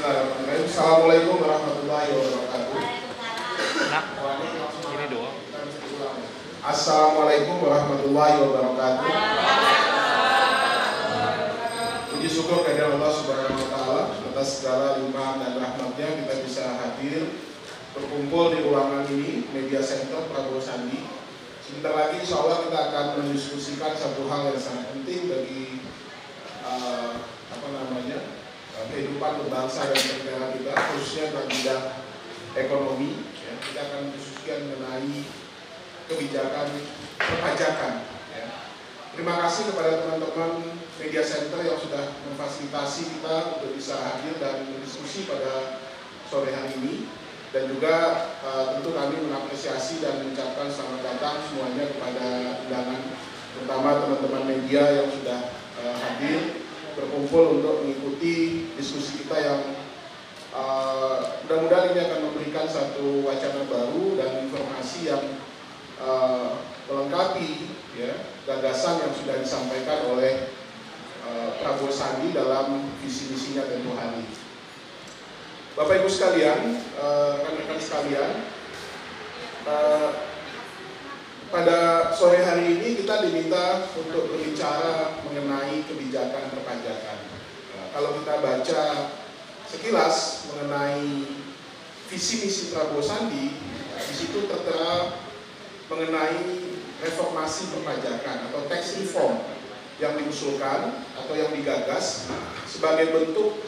Bismillahirrahmanirrahim. Assalamualaikum warahmatullahi wabarakatuh. Ini doang. Assalamualaikum warahmatullahi wabarakatuh. Puji syukur kehadirat Allah Subhanahu wa taala atas segala limpahan dan rahmatnya kita bisa hadir berkumpul di ruangan ini, Media Center Prabowo Sandi. Sebentar lagi insya Allah kita akan mendiskusikan satu hal yang sangat penting bagi kehidupan berbangsa dan bernegara kita, khususnya dalam bidang ekonomi. Ya, kita akan mendiskusikan mengenai kebijakan perpajakan. Ya. Terima kasih kepada teman-teman Media Center yang sudah memfasilitasi kita untuk bisa hadir dan berdiskusi pada sore hari ini. Dan juga tentu kami mengapresiasi dan mengucapkan selamat datang semuanya kepada undangan, terutama teman-teman media yang sudah hadir berkumpul untuk mengikuti diskusi kita yang mudah-mudahan ini akan memberikan satu wacana baru dan informasi yang melengkapi ya, gagasan yang sudah disampaikan oleh Prabowo Sandi dalam visi misinya tempoh hari. Bapak Ibu sekalian, rekan-rekan sekalian, pada sore hari ini kita diminta untuk berbicara mengenai kebijakan perpajakan. Kalau kita baca sekilas mengenai visi misi Prabowo Sandi, di situ tertera mengenai reformasi perpajakan atau tax reform yang diusulkan atau yang digagas sebagai bentuk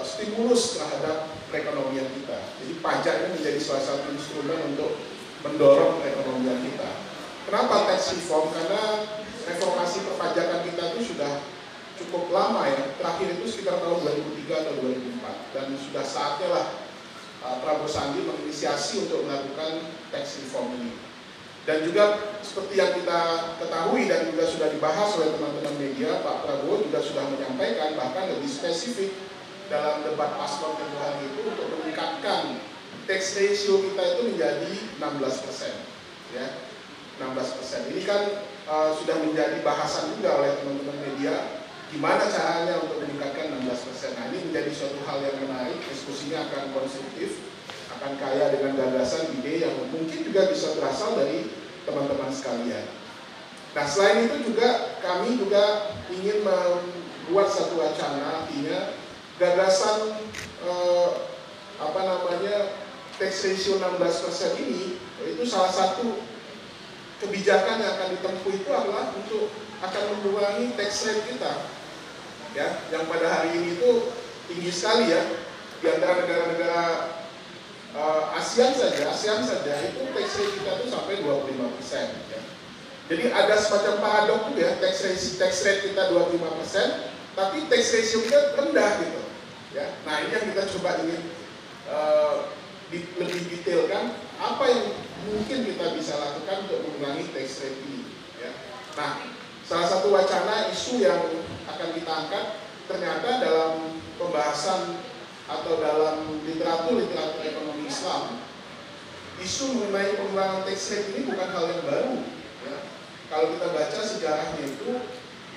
stimulus terhadap perekonomian kita. Jadi pajak ini menjadi salah satu instrumen untuk mendorong perekonomian kita. Kenapa tax reform? Karena reformasi perpajakan kita itu sudah cukup lama ya. Terakhir itu sekitar tahun 2003 atau 2004. Dan sudah saatnya lah Prabowo Sandi menginisiasi untuk melakukan tax reform ini. Dan juga seperti yang kita ketahui dan juga sudah dibahas oleh teman-teman media, Pak Prabowo juga sudah menyampaikan bahkan lebih spesifik dalam debat paslon tempoh hari itu untuk meningkatkan tax ratio kita itu menjadi 16%, ya, 16%. Ini kan sudah menjadi bahasan juga oleh teman-teman media, gimana caranya untuk meningkatkan 16%. Nah, ini menjadi suatu hal yang menarik, diskusinya akan konstruktif, akan kaya dengan gagasan, ide yang mungkin juga bisa berasal dari teman-teman sekalian. Nah, selain itu juga kami juga ingin membuat satu wacana, artinya gagasan tax ratio 16% ini itu salah satu kebijakan yang akan ditempuh itu adalah untuk akan mengurangi tax rate kita, ya, yang pada hari ini itu tinggi sekali ya. Di antara negara-negara ASEAN saja itu tax rate kita itu sampai 25%, ya. Jadi ada semacam paradok tuh ya, tax rate kita 25%, tapi tax ratio kita rendah gitu, ya. Nah, ini yang kita coba ingin lebih detailkan apa yang mungkin kita bisa lakukan untuk mengurangi tax rate ini, ya. Nah, salah satu wacana isu yang akan kita angkat ternyata dalam pembahasan atau dalam literatur ekonomi Islam, isu mengenai pengurangan tax rate ini bukan hal yang baru, ya. Kalau kita baca sejarahnya itu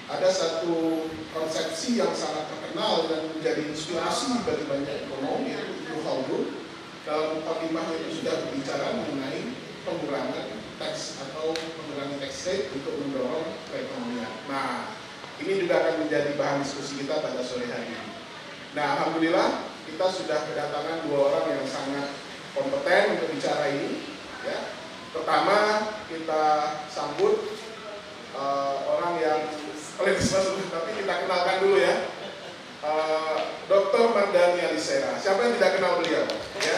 ada satu konsepsi yang sangat terkenal dan menjadi inspirasi bagi banyak ekonomi, yaitu Ibnu Khaldun. Dalam mukadimah itu sudah berbicara mengenai pengurangan tax atau pengurangan tax rate untuk mendorong perekonomian. Nah, ini juga akan menjadi bahan diskusi kita pada sore hari ini. Nah, alhamdulillah kita sudah kedatangan dua orang yang sangat kompeten untuk bicara ini. Ya. Pertama kita sambut orang yang tapi kita kenalkan dulu ya. Dr. Mardhani Alisera. Siapa yang tidak kenal beliau? Ya.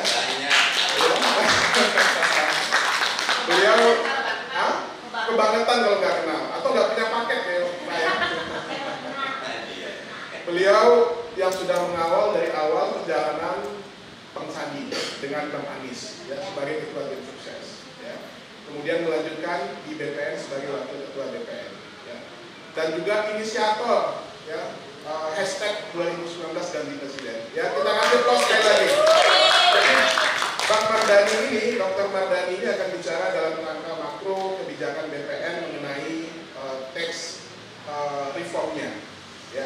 Beliau kebangetan kalau nggak kenal atau nggak punya paket ya. Beliau yang sudah mengawal dari awal perjalanan Bang Sandi dengan Bang Anies ya, sebagai ketua tim sukses. Ya. Kemudian melanjutkan di BPN sebagai wakil ketua BPN. Ya. Dan juga inisiator ya. Hashtag 2019 ganti presiden. Ya, kita kasih aplaus sekali lagi. Jadi, Bang Mardhani ini, Dr. Mardhani ini akan bicara dalam rangka makro kebijakan BPN mengenai tax reformnya. Ya,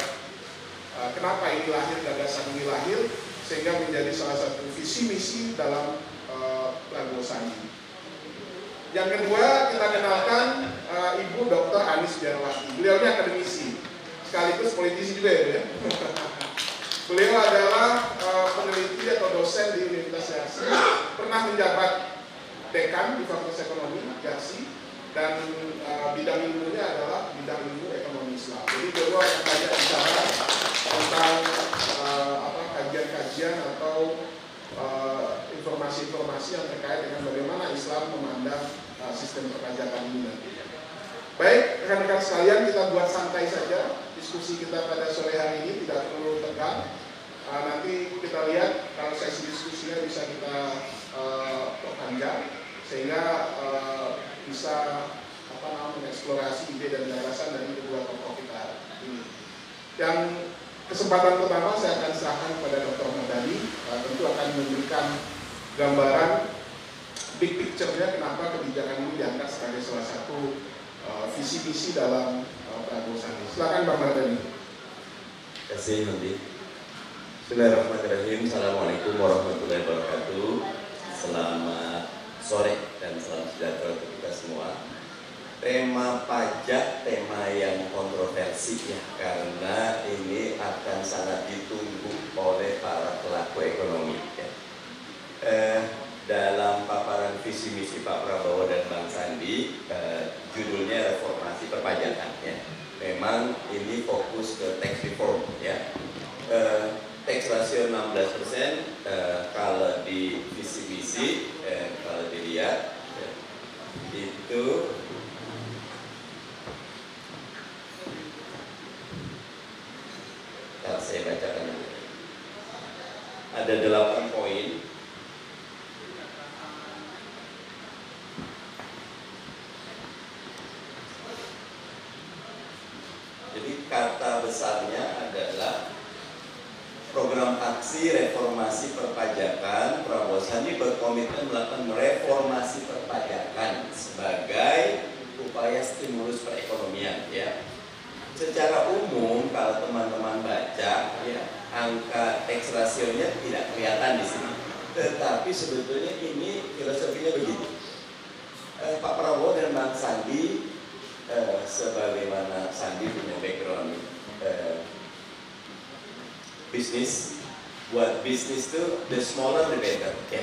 kenapa ini lahir, gagasan ini lahir? sehingga menjadi salah satu visi misi dalam Prabowo Sandi. Yang kedua, kita kenalkan Ibu Dr. Anies Biarwati. Beliau ini akademisi, sekaligus politisi juga ya. Beliau adalah peneliti atau dosen di Universitas Yarsi, pernah menjabat dekan di Fakultas Ekonomi Yarsi, dan bidang ilmunya adalah bidang ilmu ekonomi Islam. Jadi beliau akan banyak bicara tentang kajian-kajian atau informasi-informasi yang terkait dengan bagaimana Islam memandang sistem perpajakan ini nantinya. Baik, rekan-rekan sekalian, kita buat santai saja diskusi kita pada sore hari ini, tidak perlu tegang. Nanti kita lihat kalau sesi diskusinya bisa kita perpanjang sehingga bisa mengeksplorasi ide dan gagasan dari kedua tokoh kita ini. Yang kesempatan pertama saya akan serahkan kepada Dr. Mardhani, tentu akan memberikan gambaran big picture-nya kenapa kebijakan ini diangkat sebagai salah satu visi misi dalam Prabowo Sandi. Silakan Pak Mardhani. Terima kasih Nanti. Bismillahirrahmanirrahim. Assalamualaikum warahmatullahi wabarakatuh. Selamat sore dan salam sejahtera untuk kita semua. Tema pajak, tema yang kontroversi ya, karena ini akan sangat ditunggu oleh para pelaku ekonomi ya. Dalam paparan visi misi Pak Prabowo dan Bang Sandi, judulnya reformasi perpajakan ya. Memang ini fokus ke tax reform ya. Tax ratio 16%, kalau di visi misi kalau dilihat ya, itu saya bacakan dulu. Ada 8 poin. Jadi kata besarnya adalah program aksi reformasi perpajakan. Prabowo Sandi berkomitmen melakukan reformasi perpajakan sebagai upaya stimulus perekonomian ya. Secara umum kalau teman-teman baca ya, angka tax ratio-nya tidak kelihatan di sini. Tetapi sebetulnya ini filosofinya begini. Pak Prabowo dan Bang Sandi, sebagaimana Sandi punya background bisnis, buat bisnis itu the smaller the better ya.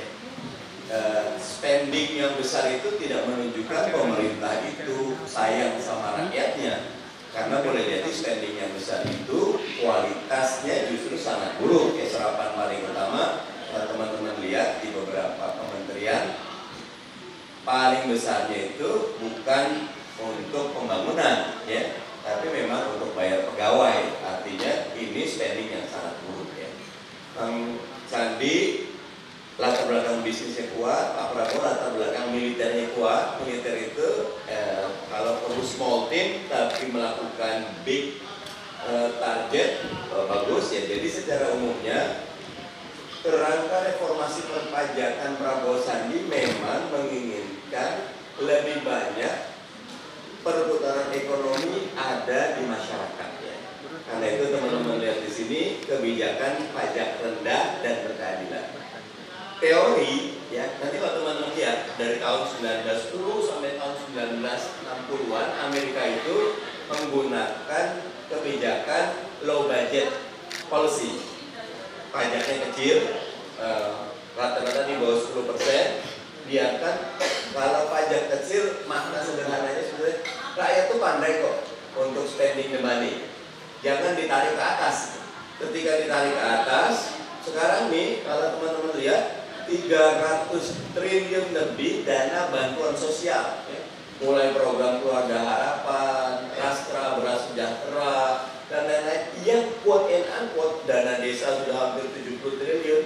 Spending yang besar itu tidak menunjukkan pemerintah itu sayang sama rakyatnya. Karena boleh jadi spending yang besar itu kualitasnya justru sangat buruk. Ya, serapan paling utama teman-teman lihat di beberapa kementerian, paling besarnya itu bukan untuk pembangunan ya, tapi memang untuk bayar pegawai. Artinya ini spending yang sangat buruk ya. Sandi latar belakang bisnisnya kuat, Pak Prabowo latar belakang militernya kuat. Militer itu kalau perlu small team tapi melakukan big target bagus ya. Jadi secara umumnya kerangka reformasi perpajakan Prabowo Sandi memang menginginkan lebih banyak perputaran ekonomi ada di masyarakat ya. Karena itu teman-teman lihat di sini kebijakan pajak rendah dan berkeadilan. Teori ya, nanti kalau teman-teman lihat dari tahun 1910 sampai tahun 1960-an Amerika itu menggunakan kebijakan low budget policy. Pajaknya kecil, rata-rata di bawah 10%. Biarkan kalau pajak kecil, makna sederhananya sebenarnya rakyat tuh pandai kok untuk spending the money. Jangan ditarik ke atas. Ketika ditarik ke atas, sekarang nih kalau teman-teman lihat 300 triliun lebih dana bantuan sosial ya. Mulai program keluarga harapan, Rastra, Beras Sejahtera, dan lain-lain. Yang quote and unquote dana desa sudah hampir 70 triliun.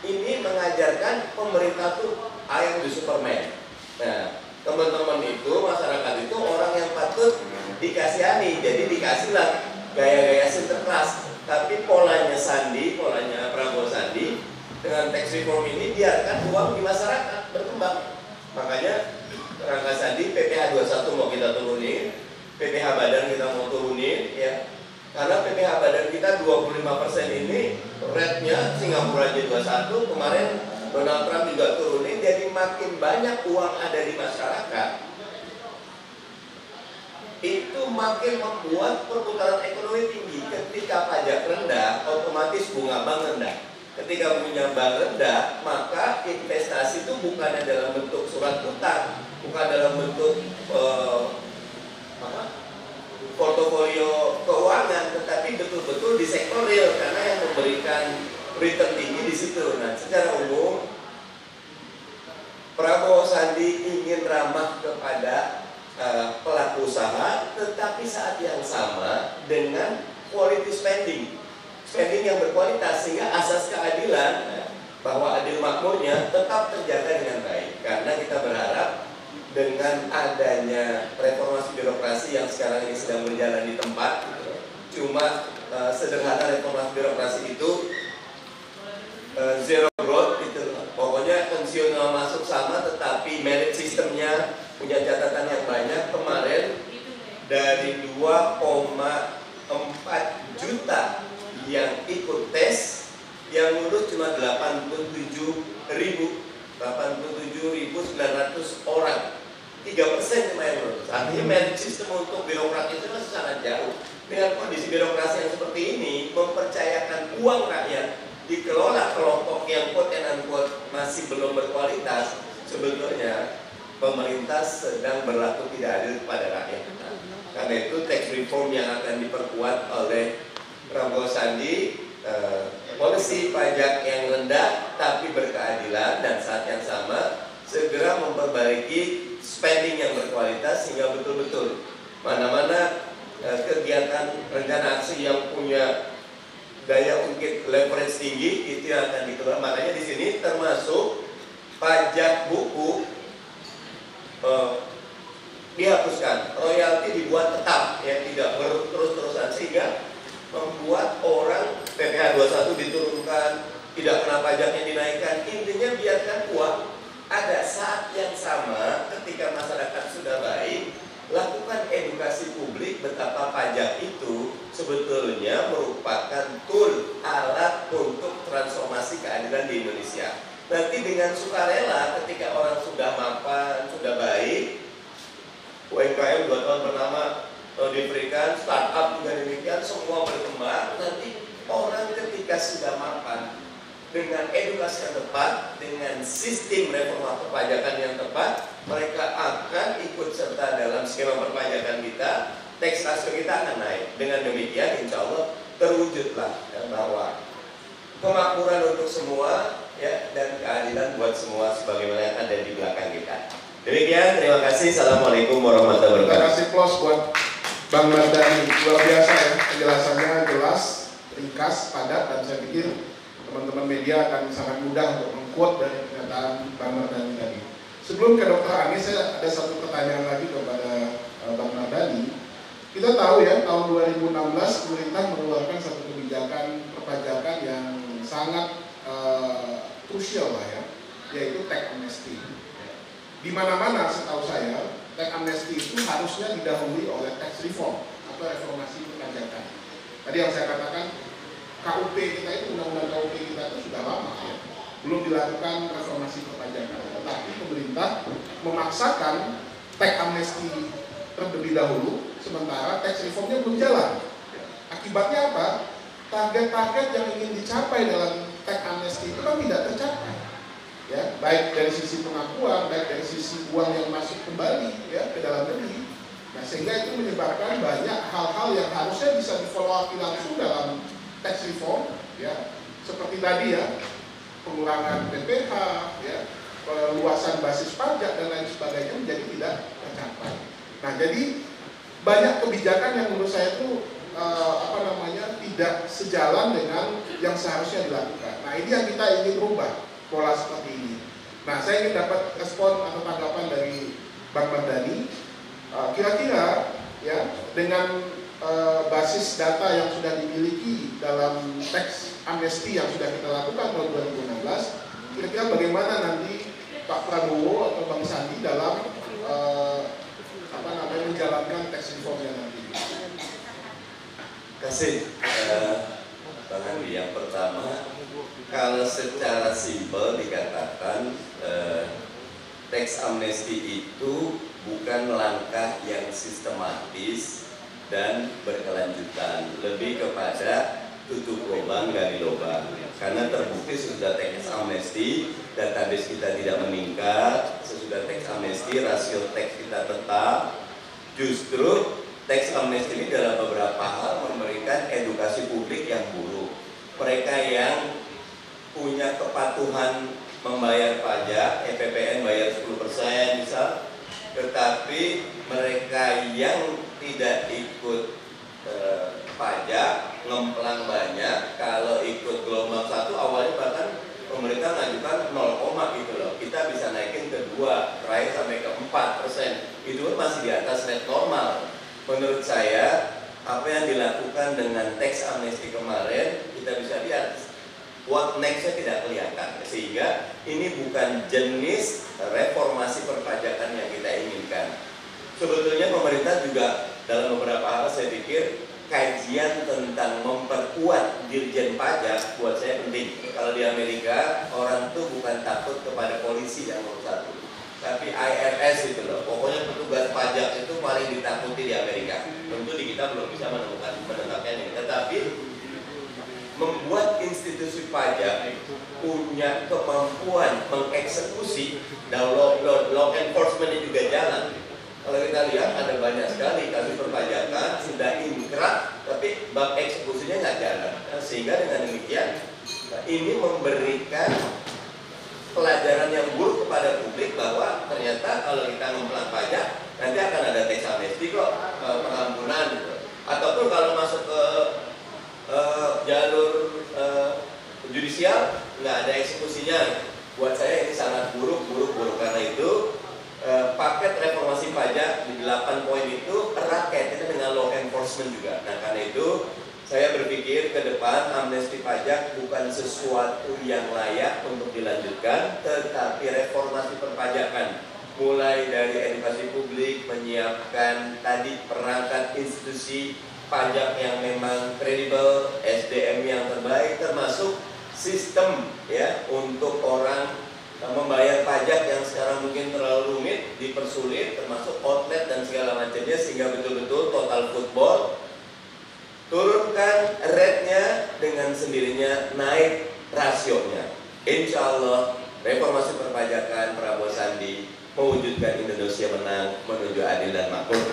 Ini mengajarkan pemerintah tuh I am the Superman. Nah, teman-teman itu, masyarakat itu orang yang patut dikasihani. Jadi dikasihlah gaya-gaya sinterklas. Tapi polanya Sandi, polanya Prabowo Sandi dengan tax reform ini biarkan uang di masyarakat berkembang. Makanya kerangka Sandi PPh 21 mau kita turunin, PPh badan kita mau turunin ya. Karena PPh badan kita 25% ini rate-nya Singapura aja 21, kemarin Donald Trump juga turunin, jadi makin banyak uang ada di masyarakat, itu makin membuat perputaran ekonomi tinggi. Ketika pajak rendah, otomatis bunga bank rendah. Ketika bunga bank rendah, maka investasi itu bukan dalam bentuk surat utang, bukan dalam bentuk portofolio keuangan, tetapi betul-betul di sektor real, karena yang memberikan return tinggi di situ. Nah, secara umum Prabowo Sandi ingin ramah kepada pelaku usaha, tetapi saat yang sama dengan quality spending yang berkualitas, sehingga asas keadilan bahwa adil makmurnya tetap terjaga dengan baik. Karena kita berharap dengan adanya reformasi birokrasi yang sekarang ini sedang berjalan di tempat, cuma sederhana reformasi birokrasi itu zero growth gitu. Pokoknya fungsional masuk sama, tetapi merit sistemnya punya catatan yang banyak. Kemarin dari 2,4 juta yang ikut tes, yang lulus cuma 87.900 orang, 3% cuma yang lulus. Artinya merit sistem untuk birokrat itu masih sangat jauh. Dengan kondisi birokrasi yang seperti ini, mempercayakan uang rakyat dikelola kelompok yang quote and unquote masih belum berkualitas, sebetulnya pemerintah sedang berlaku tidak adil kepada rakyat. Karena itu tax reform yang akan diperkuat oleh Prabowo Sandi, polisi pajak yang rendah tapi berkeadilan, dan saat yang sama segera memperbaiki spending yang berkualitas, sehingga betul-betul mana-mana kegiatan rencana aksi yang punya daya ungkit leverage tinggi itu akan dikelola. Makanya di sini termasuk pajak buku dihapuskan, royalti dibuat tetap, ya, tidak berterus-terusan, sehingga membuat orang PPh 21 diturunkan, tidak kena pajaknya dinaikkan. Intinya biarkan uang ada. Saat yang sama ketika masyarakat sudah baik, lakukan edukasi publik betapa pajak itu sebetulnya merupakan tool, alat untuk transformasi keadilan di Indonesia. Nanti dengan sukarela ketika orang sudah mapan, sudah baik, UMKM 2 tahun pertama diberikan, startup juga demikian, semua berkembang. Nanti orang ketika sudah mapan dengan edukasi yang tepat, dengan sistem reforma perpajakan yang tepat, mereka akan ikut serta dalam skema perpajakan kita, tax ratio kita akan naik. Dengan demikian insya Allah terwujudlah bahwa kemakmuran untuk semua, ya, dan keadilan buat semua sebagaimana yang ada di belakang kita. Demikian, terima kasih. Assalamualaikum warahmatullahi wabarakatuh. Terima kasih plus buat Bang Mardhani, luar biasa ya, penjelasannya jelas, ringkas, padat, dan saya pikir teman-teman media akan sangat mudah untuk meng-quote dari pernyataan Bang Mardhani tadi. Sebelum ke Dr. Ani, saya ada satu pertanyaan lagi kepada Bang Mardhani. Kita tahu ya, tahun 2016 pemerintah mengeluarkan satu kebijakan perpajakan yang sangat krusial lah ya, yaitu tax amnesty. Di mana-mana setahu saya, tax amnesty itu harusnya didahului oleh tax reform atau reformasi perpajakan. Tadi yang saya katakan, KUP kita itu, undang-undang KUP kita itu sudah lama ya, belum dilakukan reformasi perpajakan. Tetapi pemerintah memaksakan tax amnesty terlebih dahulu, sementara tax reformnya belum jalan. Akibatnya apa? Target-target yang ingin dicapai dalam tax amnesty itu kan tidak tercapai. Ya, baik dari sisi pengakuan, baik dari sisi uang yang masuk kembali ya ke dalam negeri. Nah, sehingga itu menyebabkan banyak hal-hal yang harusnya bisa di-follow up langsung dalam tax reform, ya, seperti tadi ya, pengurangan PPh, ya, perluasan basis pajak dan lain sebagainya menjadi tidak tercapai. Nah, jadi banyak kebijakan yang menurut saya itu tidak sejalan dengan yang seharusnya dilakukan. Nah, ini yang kita ingin rubah pola seperti ini. Nah, saya ingin dapat respon atau tanggapan dari Bang Mardhani. Kira-kira ya, dengan basis data yang sudah dimiliki dalam tax amnesty yang sudah kita lakukan tahun 2016, kira-kira bagaimana nanti Pak Prabowo atau Bang Sandi dalam menjalankan tax reformnya nanti? kasih Bang Andi. Yang pertama, kalau secara simpel dikatakan tax amnesty itu bukan langkah yang sistematis dan berkelanjutan, lebih kepada tutup lubang gali lubang. Karena terbukti sesudah tax amnesty database kita tidak meningkat, sesudah tax amnesty rasio tax kita tetap. Justru tax amnesty ini dalam beberapa hal memberikan edukasi publik yang buruk. Mereka yang punya kepatuhan membayar pajak, EPPN bayar 10% misal, tetapi mereka yang tidak ikut pajak ngemplang banyak. Kalau ikut gelombang 1 awalnya bahkan pemerintah ngajukan 0, gitu loh. Kita bisa naikin ke 2, terakhir sampai ke 4%. Itu masih di atas net normal. Menurut saya, apa yang dilakukan dengan tax amnesty kemarin, kita bisa lihat what next-nya tidak kelihatan. Sehingga ini bukan jenis reformasi perpajakan yang kita inginkan. Sebetulnya pemerintah juga dalam beberapa hal saya pikir kajian tentang memperkuat dirjen pajak buat saya penting. Kalau di Amerika orang tuh bukan takut kepada polisi yang nomor 1, tapi IRS itu loh. Pokoknya petugas pajak itu paling ditakuti di Amerika. Tentu di kita belum bisa menetapkan ini. Tetapi membuat institusi pajak punya kemampuan mengeksekusi dan law enforcement juga jalan. Kalau kita lihat ada banyak sekali kasus perpajakan sudah inkrah tapi bab eksekusinya nggak jalan. Sehingga dengan demikian ini memberikan pelajaran yang buruk kepada publik bahwa ternyata kalau kita ngemplang pajak nanti akan ada tax amnesty kok, pengampunan gitu. Ataupun kalau masuk ke jalur judicial nggak ada eksekusinya. Buat saya ini sangat buruk. Karena itu paket reformasi pajak di 8 poin itu erat kaitannya dengan law enforcement juga. Nah, karena itu saya berpikir ke depan amnesti pajak bukan sesuatu yang layak untuk dilanjutkan, tetapi reformasi perpajakan mulai dari edukasi publik, menyiapkan tadi perangkat institusi pajak yang memang kredibel, SDM yang terbaik, termasuk sistem ya untuk orang membayar pajak yang sekarang mungkin terlalu rumit, dipersulit, termasuk outlet dan segala macamnya, sehingga betul-betul total football turunkan rate-nya, dengan sendirinya naik rasionya. Insya Allah reformasi perpajakan Prabowo Sandi mewujudkan Indonesia menang menuju adil dan makmur.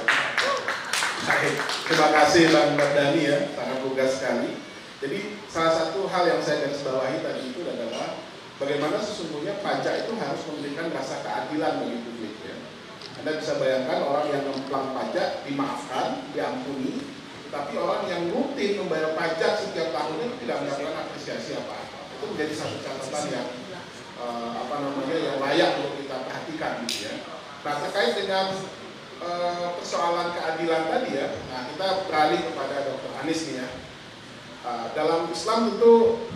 Terima kasih Bang Mardhani ya, sangat lugas sekali. Jadi salah satu hal yang saya garis bawahi tadi itu adalah bagaimana sesungguhnya pajak itu harus memberikan rasa keadilan bagi publik ya. Anda bisa bayangkan orang yang ngemplang pajak dimaafkan, diampuni, tapi orang yang rutin membayar pajak setiap tahunnya tidak mendapatkan apresiasi apa-apa. Itu menjadi satu catatan yang yang layak untuk kita perhatikan gitu ya. Nah, terkait dengan persoalan keadilan tadi ya, nah kita beralih kepada Dr. Anies nih ya. Dalam Islam tentu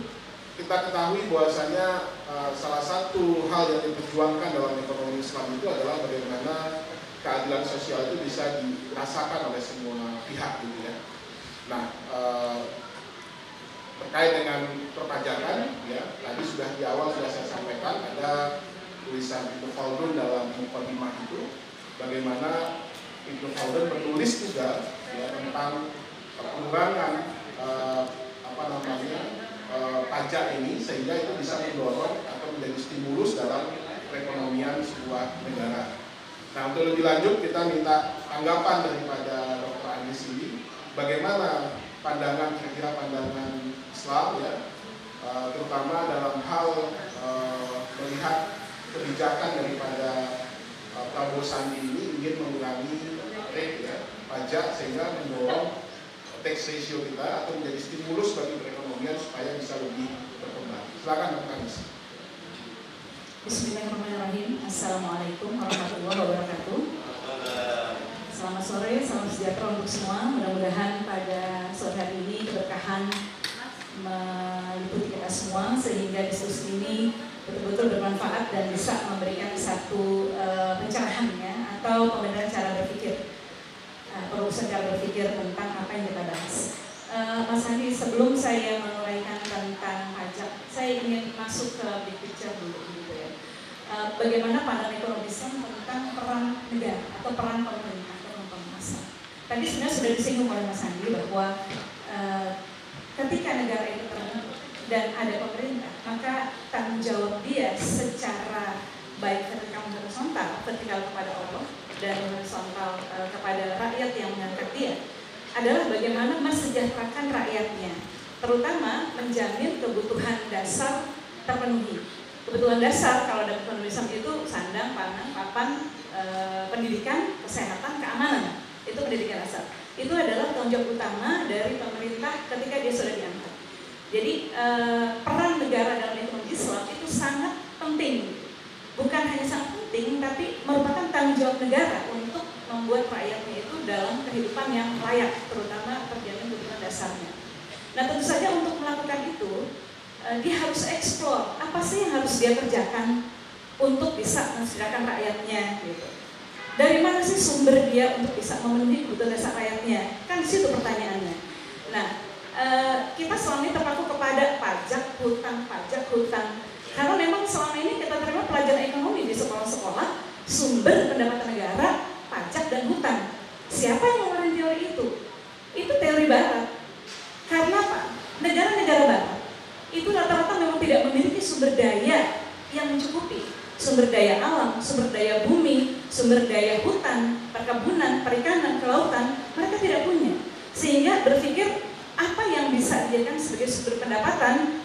kita ketahui bahwasanya salah satu hal yang diperjuangkan dalam ekonomi Islam itu adalah bagaimana keadilan sosial itu bisa dirasakan oleh semua pihak gitu ya. Nah, terkait dengan perpajakan ya, tadi sudah di awal sudah saya sampaikan ada tulisan Ibnu Khaldun dalam Muqaddimah itu, bagaimana Ibnu Khaldun menulis juga ya, tentang pengurangan pajak ini, sehingga itu bisa mendorong atau menjadi stimulus dalam perekonomian sebuah negara. Nah, untuk lebih lanjut kita minta tanggapan daripada Dr. Anies ini, bagaimana pandangan, kira-kira pandangan Islam ya, terutama dalam hal melihat kebijakan daripada Prabowo Sandi ini ingin mengurangi rate ya, pajak sehingga mendorong tax ratio kita atau menjadi stimulus bagi perekonomian supaya bisa lebih berkembang. Silakan Dr. Anies. Bismillahirrahmanirrahim. Assalamualaikum warahmatullahi wabarakatuh. Selamat sore, salam sejahtera untuk semua. Mudah-mudahan pada sore hari ini keberkahan meliputi kita semua, sehingga diskusi ini betul-betul bermanfaat dan bisa memberikan satu pencerahan ya, atau pembenaran cara berpikir, perubahan cara berpikir tentang apa yang kita bahas. Mas Andi, sebelum saya menguraikan tentang pajak, saya ingin masuk ke big picture dulu gitu ya. Bagaimana pandangan ekonomi Islam tentang peran negara atau peran pemerintah atau penguasa. Tadi sebenarnya sudah disinggung oleh Mas Andi bahwa ketika negara itu terbentuk dan ada pemerintah, maka tanggung jawab dia secara baik vertikal horizontal, vertikal kepada Allah dan horizontal kepada rakyat yang mengangkat dia, adalah bagaimana mensejahterakan rakyatnya, terutama menjamin kebutuhan dasar terpenuhi. Kebutuhan dasar kalau dalam ekonomi Islam itu sandang, pangan, papan, pendidikan, kesehatan, keamanan. Itu pendidikan dasar. Itu adalah tanggung jawab utama dari pemerintah ketika dia sudah diangkat. Jadi peran negara dalam ekonomi Islam itu sangat penting. Bukan hanya sangat penting, tapi merupakan tanggung jawab negara untuk membuat rakyatnya itu dalam kehidupan yang layak, terutama terjamin kebutuhan dasarnya. Nah, tentu saja untuk melakukan itu, dia harus eksplor apa sih yang harus dia kerjakan untuk bisa mensejahterakan rakyatnya gitu. Dari mana sih sumber dia untuk bisa memenuhi kebutuhan dasar rakyatnya? Kan di situ pertanyaannya. Nah, kita selama ini terpaku kepada pajak, hutang. Karena memang selama ini kita terima pelajaran ekonomi di sekolah-sekolah, sumber pendapatan negara, pajak dan hutang. Siapa yang mengeluarkan teori itu? Itu teori barat. Karena apa? Negara-negara barat itu rata-rata memang tidak memiliki sumber daya yang mencukupi. Sumber daya alam, sumber daya bumi, sumber daya hutan, perkebunan, perikanan, kelautan, mereka tidak punya. Sehingga berpikir apa yang bisa dijadikan sebagai sumber pendapatan,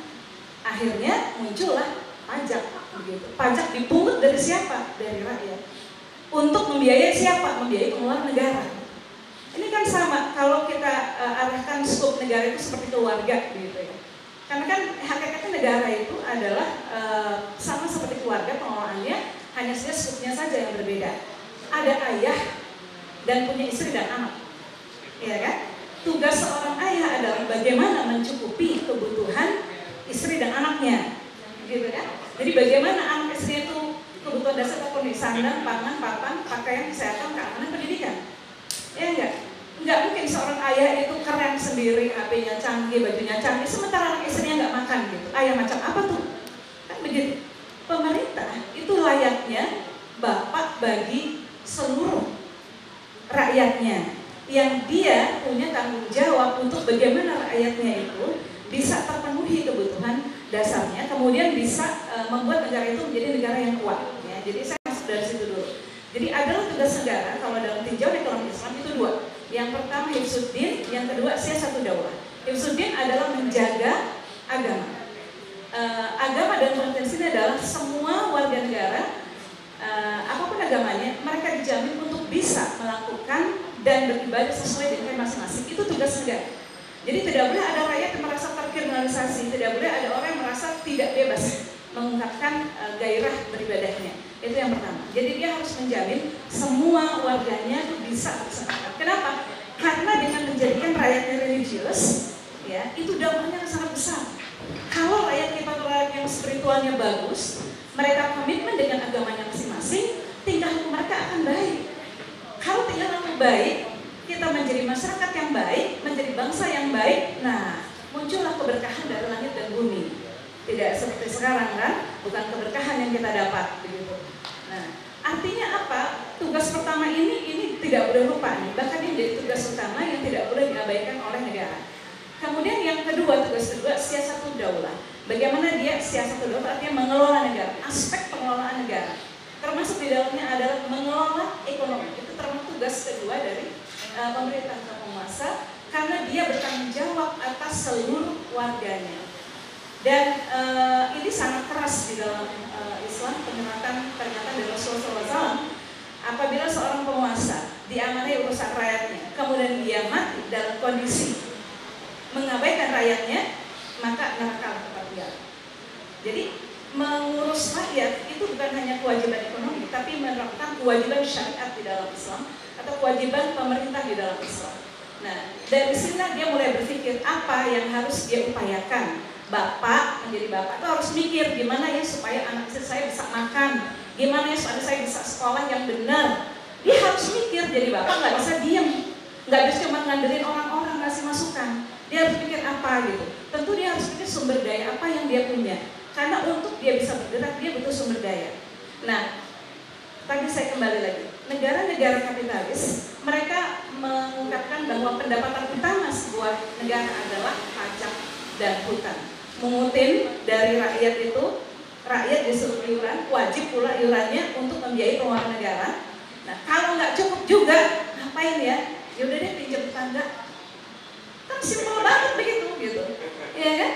akhirnya muncullah pajak. Begitu. Pajak dipungut dari siapa? Dari rakyat. Untuk membiayai siapa? Membiayai pengeluaran negara. Ini kan sama kalau kita arahkan skop negara itu seperti keluarga gitu ya. Karena kan hakikatnya negara itu adalah sama seperti keluarga, pengelolaannya hanya saja skopnya saja yang berbeda. Ada ayah dan punya istri dan anak, ya kan? Tugas seorang ayah adalah bagaimana mencukupi kebutuhan istri dan anaknya, gitu kan? Jadi bagaimana anak istri itu kebutuhan dasar terpenuhi, sandang, pangan, papan, pakaian, kesehatan, keamanan, pendidikan. Ya enggak? Enggak mungkin seorang ayah itu keren sendiri, HP-nya canggih, bajunya canggih, sementara anak istrinya enggak makan gitu. Ayah macam apa tuh? Kan begitu. Pemerintah itu layaknya bapak bagi seluruh rakyatnya, yang dia punya tanggung jawab untuk bagaimana rakyatnya itu bisa terpenuhi kebutuhan dasarnya, kemudian bisa membuat negara itu menjadi negara yang kuat. Ya, jadi saya masuk dari situ dulu. Jadi adalah tugas negara kalau dalam tinjauan ekonomi Islam itu dua. Yang pertama hifzuddin, yang kedua siyasatud daulah. Hifzuddin adalah menjaga agama. Agama dan konvensi adalah semua warga negara, apapun agamanya, mereka dijamin untuk bisa melakukan dan beribadah sesuai dengan masing-masing. Itu tugas negara. Jadi tidak boleh ada rakyat yang merasa terkriminalisasi, tidak boleh ada orang yang merasa tidak bebas mengungkapkan gairah beribadahnya. Itu yang pertama. Jadi dia harus menjamin semua warganya bisa bersepakat. Kenapa? Karena dengan menjadikan rakyatnya religius, ya, itu dampaknya sangat besar. Kalau rakyat kita rakyat yang spiritualnya bagus, mereka komitmen dengan agamanya masing-masing, tingkah laku mereka akan baik. Kalau tingkah laku baik, kita menjadi masyarakat yang baik, menjadi bangsa yang baik, nah muncullah keberkahan dari langit dan bumi. Tidak seperti sekarang kan, bukan keberkahan yang kita dapat begitu. Nah, artinya apa? Tugas pertama ini tidak boleh lupa nih. Bahkan ini jadi tugas utama yang tidak boleh diabaikan oleh negara. Kemudian yang kedua, tugas kedua, siyasatud daulah. Bagaimana dia siyasatud daulah artinya mengelola negara, aspek pengelolaan negara. Termasuk di dalamnya adalah mengelola ekonomi. Itu termasuk tugas kedua dari pemerintah atau penguasa, karena dia bertanggung jawab atas seluruh warganya. Dan ini sangat keras di dalam Islam, pernyataan dari Rasulullah SAW. Apabila seorang penguasa diamanai urusan rakyatnya, kemudian dia mati dalam kondisi mengabaikan rakyatnya, maka neraka tempat dia. Jadi mengurus rakyat itu bukan hanya kewajiban ekonomi, tapi menerapkan kewajiban syariat di dalam Islam atau kewajiban pemerintah di dalam Islam. Nah, dari sini dia mulai berpikir apa yang harus dia upayakan. Bapak menjadi bapak itu harus mikir gimana ya supaya anak istri saya bisa makan, gimana ya supaya saya bisa sekolah yang benar. Dia harus mikir, jadi bapak nggak bisa diam, nggak bisa cuma ngandelin orang-orang ngasih masukan. Dia harus pikir apa gitu. Tentu dia harus pikir sumber daya apa yang dia punya. Karena untuk dia bisa bergerak, dia butuh sumber daya. Nah, tadi saya kembali lagi. Negara-negara kapitalis, mereka mengungkapkan bahwa pendapatan utama sebuah negara adalah pajak dan hutang. Mengutin dari rakyat itu, rakyat disuruh iuran, wajib pula iurannya untuk membiayai pengeluaran negara. Nah, kalau nggak cukup juga, ngapain ya? Yaudah deh pinjam tetangga. Kan simpel banget begitu, gitu. Iya kan?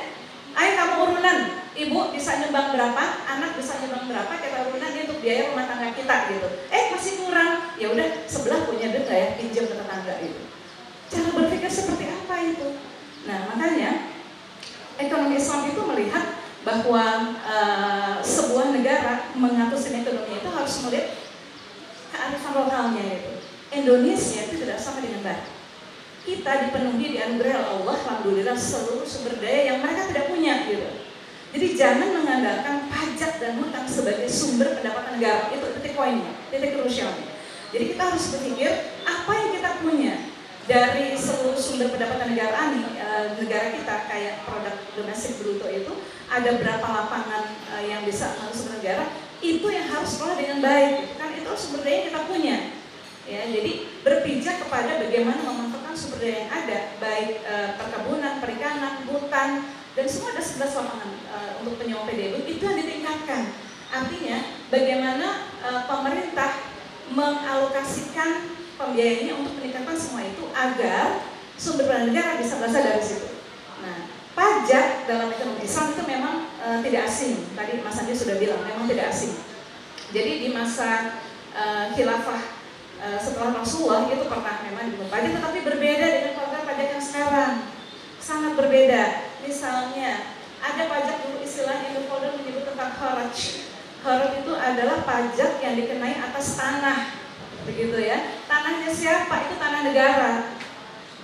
Ayo kamu urunan, ibu bisa nyumbang berapa, anak bisa nyumbang berapa, kita urunan dia untuk biaya rumah tangga kita gitu. Masih kurang, ya udah sebelah punya duit nggak ya, pinjam ke tetangga itu. Cara berpikir seperti apa itu? Nah makanya ekonomi Islam itu melihat bahwa sebuah negara mengatur ekonomi itu harus melihat kearifan lokalnya itu. Indonesia itu tidak sama dengan Barat. Kita dipenuhi dianugerah Allah, alhamdulillah seluruh sumber daya yang mereka tidak punya gitu. Jadi jangan mengandalkan pajak dan hutang sebagai sumber pendapatan negara. Itu titik poinnya, titik krusialnya. Jadi kita harus berpikir apa yang kita punya dari seluruh sumber pendapatan negara negara kita, kayak produk domestik bruto itu ada berapa lapangan yang bisa masuk ke negara, itu yang harus kelola dengan baik. Kan itu sumber daya yang kita punya. Ya, jadi berpijak kepada bagaimana memanfaatkan sumber daya yang ada, baik perkebunan, perikanan, hutan, dan semua ada 11 lapangan untuk penyewa PDB itu yang ditingkatkan. Artinya bagaimana pemerintah mengalokasikan pembiayaannya untuk meningkatkan semua itu agar sumber daya negara bisa berasal dari situ. Nah, pajak dalam ekonomi Islam itu memang tidak asing. Tadi Mas Andi sudah bilang memang tidak asing. Jadi di masa khilafah setelah Rasulullah itu pernah memang dibuat pajak, tetapi berbeda dengan pajak yang sekarang, sangat berbeda. Misalnya ada pajak dulu istilahnya Ibnu Khaldun menyebut tentang kharaj. Kharaj itu adalah pajak yang dikenai atas tanah, begitu ya. Tanahnya siapa? Itu tanah negara.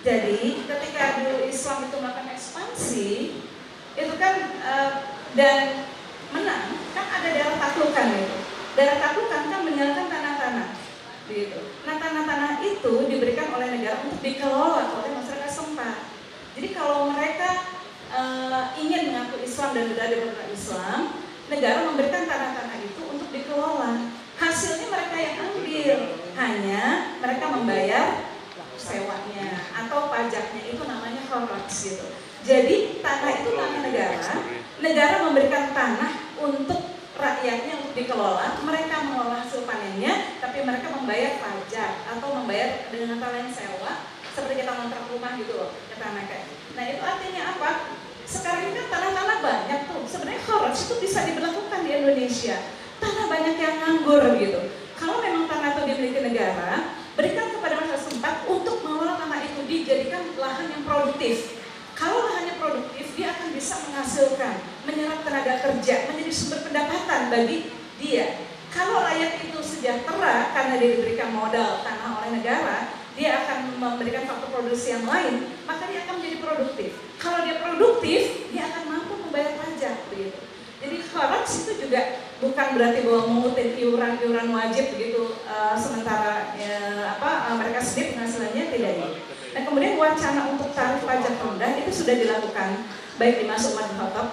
Jadi ketika dulu Islam itu melakukan ekspansi, itu kan dan menang, kan ada daerah taklukan itu. Daerah taklukan kan menyalakan tanah-tanah. Gitu. Nah tanah-tanah itu diberikan oleh negara untuk dikelola oleh masyarakat setempat. Jadi kalau mereka ingin mengaku Islam dan berada di negara Islam, negara memberikan tanah-tanah itu untuk dikelola. Hasilnya mereka yang ambil, hanya mereka membayar sewanya atau pajaknya, itu namanya kharaj gitu. Jadi tanah itu tanah negara, negara memberikan tanah untuk rakyatnya untuk dikelola, mereka mengelola hasil panennya, tapi mereka membayar pajak atau membayar dengan kata lain sewa, seperti kita ngontrak rumah gitu loh, kita naik. Nah itu artinya apa? Sekarang ini kan tanah-tanah banyak tuh, sebenarnya kharaj itu bisa diberlakukan di Indonesia. Tanah banyak yang nganggur gitu. Kalau memang tanah itu dimiliki negara, berikan kepada masyarakat setempat untuk mengelola tanah itu dijadikan lahan yang produktif. Kalau lahannya produktif, dia akan bisa menghasilkan, menyerap tenaga kerja, menjadi sumber pendapatan bagi dia. Kalau rakyat itu sejahtera karena dia diberikan modal tanah oleh negara, dia akan memberikan faktor produksi yang lain, maka dia akan menjadi produktif. Kalau dia produktif, dia akan mampu membayar pajak begitu. Jadi kharaj itu juga bukan berarti bahwa mengutin iuran wajib begitu, sementara mereka sendiri penghasilannya tidak ya. Nah kemudian wacana untuk tarif pajak rendah itu sudah dilakukan baik di masa Umar bin Khattab.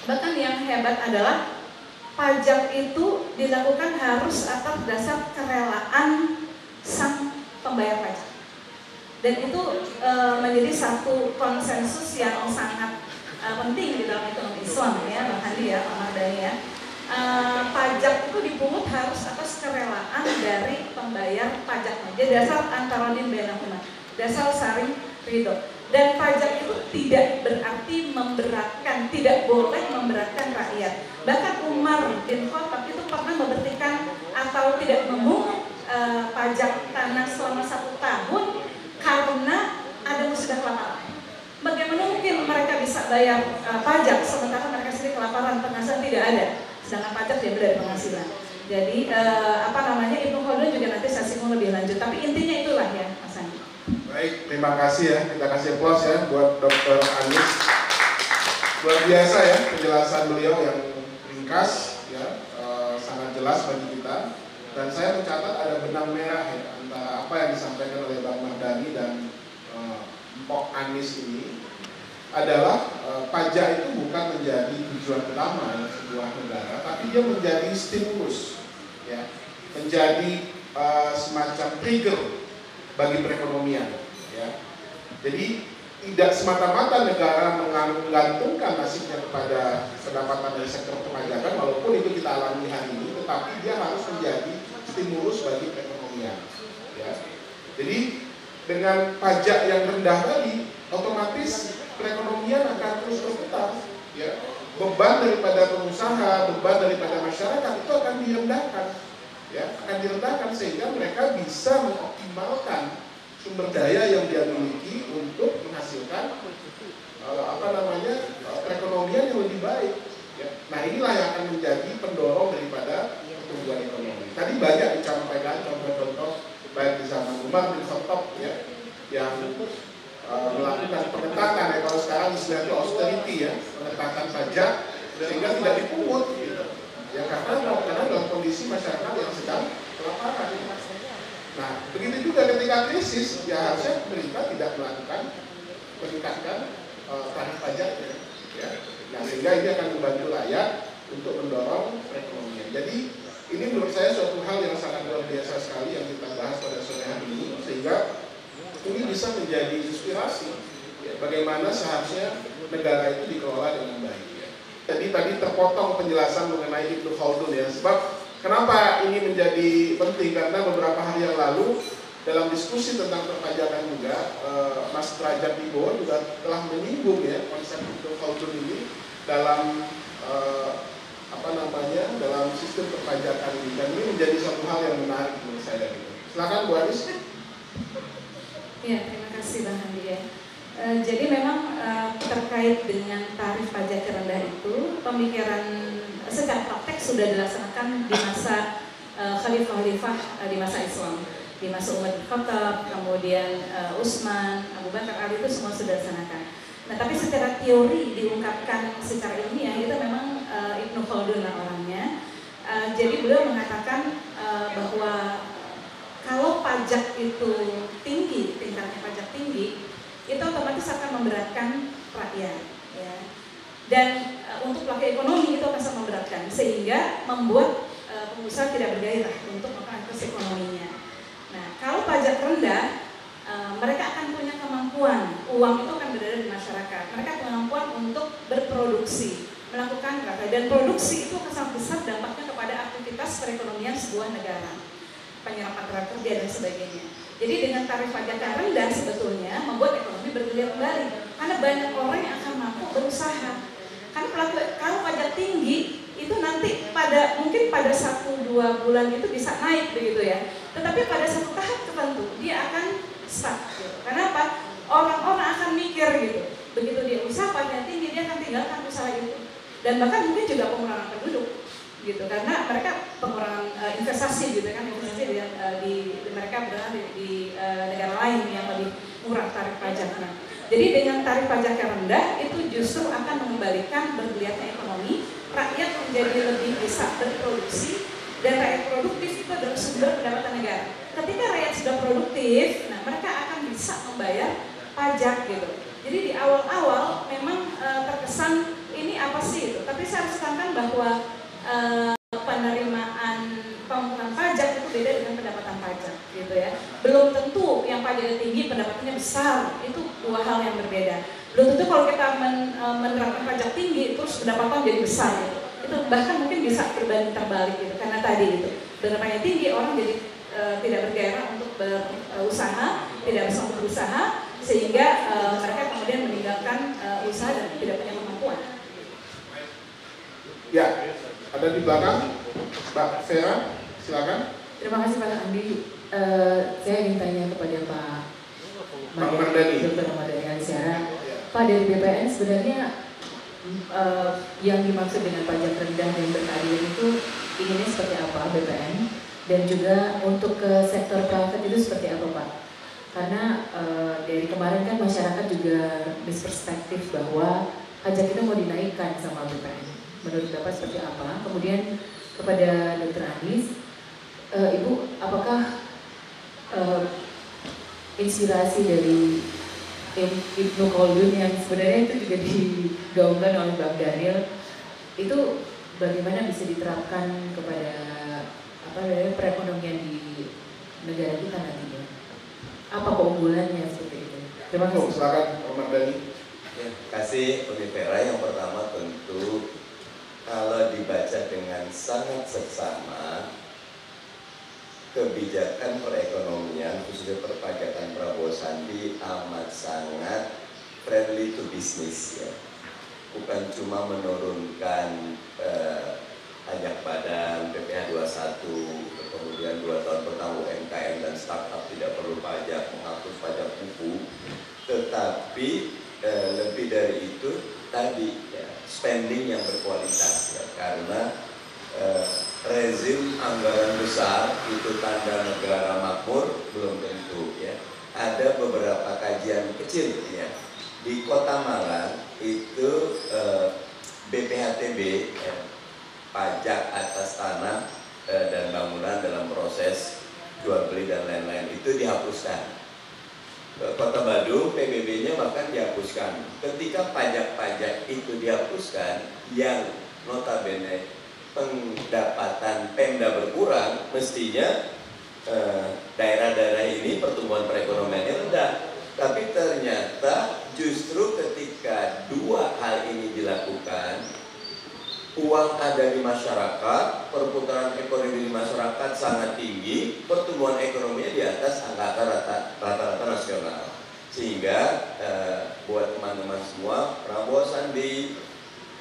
Bahkan yang hebat adalah pajak itu dilakukan harus atas dasar kerelaan sang pembayar pajak. Dan itu menjadi satu konsensus yang sangat penting di dalam ekonomi Islam ya, Bang Handi ya, Pak Mardhani ya. Pajak itu dipungut harus atas kerelaan dari pembayar pajaknya. Jadi dasar antaronin bainahuma, dasar saring ridho. Dan pajak itu tidak berarti memberatkan, tidak boleh memberatkan rakyat. Bahkan Umar bin Khattab itu pernah memberhentikan atau tidak memungut pajak tanah selama 1 tahun karena ada musibah kelaparan. Bagaimana mungkin mereka bisa bayar pajak sementara mereka sendiri kelaparan, penghasilan tidak ada, sedangkan pajak diambil dari penghasilan. Jadi Ibnu Khaldun juga nanti saya singgung lebih lanjut, tapi intinya itulah ya Mas Andi. Baik, terima kasih ya, kita kasih applause ya buat Dr. Anis. Luar biasa ya penjelasan beliau yang ringkas ya, sangat jelas bagi kita. Dan saya mencatat ada benang merah ya antara apa yang disampaikan oleh Bang Mardhani dan Mpok Anies ini adalah pajak itu bukan menjadi tujuan utama sebuah negara, tapi dia menjadi stimulus, ya, menjadi semacam trigger bagi perekonomian, ya. Jadi tidak semata-mata negara menggantungkan nasibnya kepada pendapatan dari sektor perpajakan, walaupun itu kita alami hari ini, tetapi dia harus menjadi stimulus bagi perekonomian, ya. Jadi dengan pajak yang rendah tadi, otomatis perekonomian akan terus berputar, ya. Beban daripada pengusaha, beban daripada masyarakat itu akan direndahkan, ya, akan direndahkan sehingga mereka bisa mengoptimalkan sumber daya yang dia miliki untuk menghasilkan perekonomian yang lebih baik, ya. Nah, inilah yang akan menjadi pendorong daripada pertumbuhan ekonomi. Tadi banyak disampaikan contoh-contoh baik di zaman Umar bin Khattab, ya, yang melakukan pengetatan, ya, kalau sekarang istilahnya austerity, ya, pengetatan pajak sehingga tidak dipungut, gitu. Ya, karena dalam kondisi masyarakat yang sedang kelaparan. Nah, begitu juga ketika krisis, ya harusnya pemerintah tidak meningkatkan tarif pajaknya, ya. Nah, sehingga ini akan membantu rakyat untuk mendorong perekonomian. Jadi ini menurut saya suatu hal yang sangat luar biasa sekali yang kita bahas pada sore hari ini, sehingga ini bisa menjadi inspirasi, ya, bagaimana seharusnya negara itu dikelola dengan baik, ya. Jadi tadi terpotong penjelasan mengenai Ibnu Khaldun, ya, sebab kenapa ini menjadi penting, karena beberapa hari yang lalu dalam diskusi tentang perpajakan juga Mas Derajat Wibowo juga telah menyinggung, ya, konsep Ibnu Khaldun ini dalam dalam sistem perpajakan ini, dan ini menjadi satu hal yang menarik menurut saya. Silakan Bu Anis. Ya, terima kasih Bang Handi, ya. Jadi memang terkait dengan tarif pajak rendah itu, pemikiran secara praktek sudah dilaksanakan di masa khalifah-khalifah di masa Islam, di masa Umar bin Khattab, kemudian Utsman, Abu Bakar, Ali, itu semua sudah dilaksanakan. Nah, tapi secara teori diungkapkan secara ilmiah itu memang Ibnu Khaldun lah orangnya. Jadi beliau mengatakan bahwa kalau pajak itu tinggi, tingkatnya pajak tinggi, itu otomatis akan memberatkan rakyat, ya. Dan untuk pelaku ekonomi itu akan sangat memberatkan, sehingga membuat pengusaha tidak bergairah untuk melakukan aktivitas ekonominya. Nah, kalau pajak rendah, mereka akan punya kemampuan, uang itu akan berada di masyarakat, mereka kemampuan untuk berproduksi, melakukan rakyat, dan produksi itu akan sangat besar dampaknya kepada aktivitas perekonomian sebuah negara, penyerapan tenaga kerja dan sebagainya. Jadi dengan tarif pajak yang rendah sebetulnya membuat ekonomi bergeliat kembali, karena banyak orang yang akan mampu berusaha. Karena kalau pajak tinggi itu nanti mungkin pada 1-2 bulan itu bisa naik begitu, ya. Tetapi pada satu tahap tertentu dia akan stuck, gitu. Karena apa? Orang-orang akan mikir gitu. Begitu dia usaha pajak tinggi, dia akan tinggalkan usaha itu. Dan bahkan mungkin juga pengurangan penduduk, gitu, karena mereka pengurangan investasi, gitu kan, investasi mereka berada di negara lain yang lebih murah tarif pajaknya. Jadi dengan tarif pajak yang rendah itu justru akan mengembalikan bergeliatnya ekonomi, rakyat menjadi lebih bisa berproduksi, dan rakyat produktif itu adalah sumber pendapatan negara. Ketika rakyat sudah produktif, nah mereka akan bisa membayar pajak, gitu. Jadi di awal-awal memang terkesan ini apa sih itu, tapi saya harus katakan bahwa penerimaan pemungutan pajak itu beda dengan pendapatan pajak, gitu, ya. Belum tentu yang pajaknya tinggi pendapatannya besar, itu dua hal yang berbeda. Belum tentu kalau kita menerapkan pajak tinggi terus pendapatan jadi besar, gitu. Itu bahkan mungkin bisa berbanding terbalik, gitu, karena tadi gitu pendapatannya tinggi, orang jadi tidak bergairah untuk berusaha, tidak bisa untuk berusaha, sehingga mereka kemudian meninggalkan usaha dan tidak punya kemampuan. Ya, ada di belakang, Mbak Vera, silakan. Terima kasih Pak Andi. Saya ingin tanya kepada Pak Mardhani, Dr. Mardhani Alisera. Pak, dari BPN sebenarnya yang dimaksud dengan pajak rendah dan berkeadilan itu inginnya seperti apa BPN? Dan juga untuk ke sektor private itu seperti apa Pak? Karena dari kemarin kan masyarakat juga misperspektif bahwa pajak itu mau dinaikkan sama BPN. Menurut Bapak seperti apa? Kemudian kepada Dr. Anies, Ibu apakah inspirasi dari Ibnu Khaldun yang sebenarnya itu juga digaungkan oleh Bang Daniel, itu bagaimana bisa diterapkan kepada perekonomian di negara kita nantinya? Apa keunggulannya seperti itu? Terima kasih. Silakan Pak Dani. Ya, kasih Univera yang pertama tentu kalau dibaca dengan sangat seksama, kebijakan perekonomian khususnya perpajakan Prabowo Sandi amat sangat friendly to business ya. Bukan cuma menurunkan pajak badan PPh 21, kemudian 2 tahun pertama UMKM dan startup tidak perlu pajak, menghapus pajak buku, tetapi lebih dari itu tadi ya, spending yang berkualitas ya, karena rezim anggaran besar itu tanda negara makmur belum tentu ya. Ada beberapa kajian kecil ya. Di Kota Malang itu BPHTB ya, pajak atas tanah dan bangunan dalam proses jual beli dan lain-lain itu dihapuskan. Kota Badung PBB-nya bahkan dihapuskan. Ketika pajak-pajak itu dihapuskan, yang notabene pendapatan Pemda berkurang, mestinya daerah-daerah ini pertumbuhan perekonomiannya rendah. Tapi ternyata justru ketika dua hal ini dilakukan, uang ada di masyarakat, perputaran ekonomi di masyarakat sangat tinggi, pertumbuhan ekonominya di atas angka rata-rata nasional. Sehingga buat teman-teman semua, Prabowo Sandi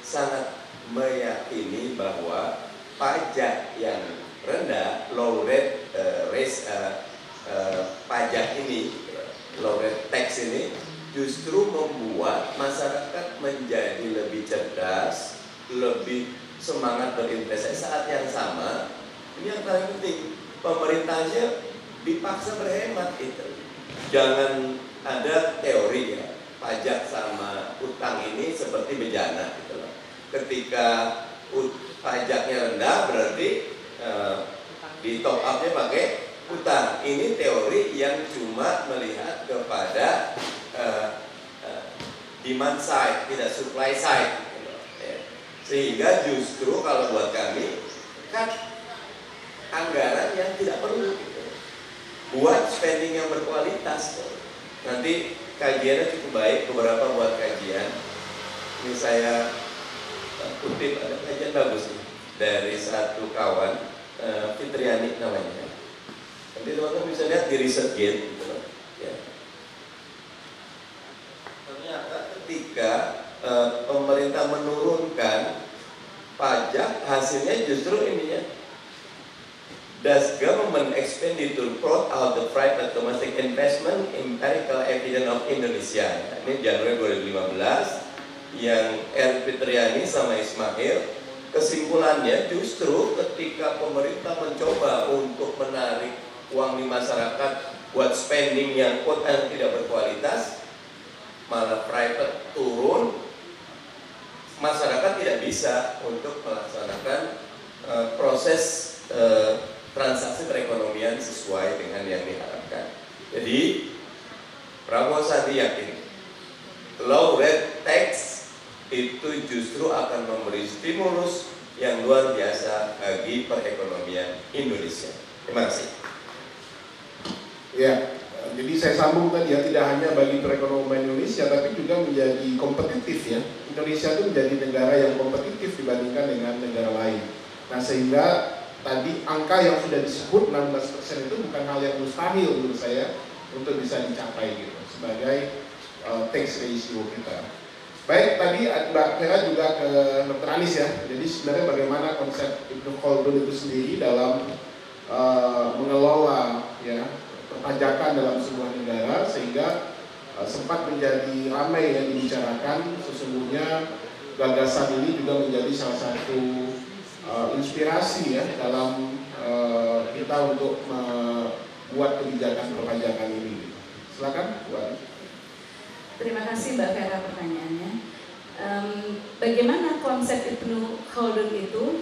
sangat meyakini bahwa pajak yang rendah, low rate pajak ini, low rate tax ini justru membuat masyarakat menjadi lebih cerdas, lebih semangat berinvestasi. Saat yang sama, ini yang paling penting, pemerintahnya dipaksa berhemat itu. Jangan ada teori ya, pajak sama utang ini seperti bejana gitu loh. Ketika pajaknya rendah berarti di top up-nya pakai utang. Ini teori yang cuma melihat kepada demand side, tidak supply side. Sehingga justru kalau buat kami kan anggaran yang tidak perlu gitu. Buat spending yang berkualitas. Nanti kajiannya cukup baik, beberapa buat kajian. Ini saya kutip, ada kajian bagus nih dari satu kawan, Fitriani namanya. Nanti teman-teman bisa lihat di ResearchGate gitu loh. Ya. Ternyata ketika pemerintah menurunkan pajak, hasilnya justru ini ya. Does government expenditure brought out the private domestic investment empirical evidence of Indonesia? Ini Januari 2015 yang Fitriani sama Ismail. Kesimpulannya justru ketika pemerintah mencoba untuk menarik uang di masyarakat buat spending yang tidak berkualitas, malah private turun, masyarakat tidak bisa untuk melaksanakan proses transaksi perekonomian sesuai dengan yang diharapkan. Jadi Prabowo Sandi yakin low rate tax itu justru akan memberi stimulus yang luar biasa bagi perekonomian Indonesia. Terima kasih. Ya, jadi saya sambung tadi ya, tidak hanya bagi perekonomian Indonesia tapi juga menjadi kompetitif ya. Indonesia itu menjadi negara yang kompetitif dibandingkan dengan negara lain. Nah sehingga tadi angka yang sudah disebut 16% itu bukan hal yang mustahil menurut saya untuk bisa dicapai gitu sebagai tax ratio kita. Baik, tadi Mbak Vera juga ke Dr. Anis ya. Jadi sebenarnya bagaimana konsep Ibnu Khaldun itu sendiri dalam mengelola ya perpajakan dalam sebuah negara sehingga sempat menjadi ramai yang dibicarakan. Sesungguhnya gagasan ini juga menjadi salah satu inspirasi ya dalam kita untuk membuat kebijakan perpajakan ini. Silakan, Bu Anis. Terima kasih Mbak Vera pertanyaannya. Bagaimana konsep Ibnu Khaldun itu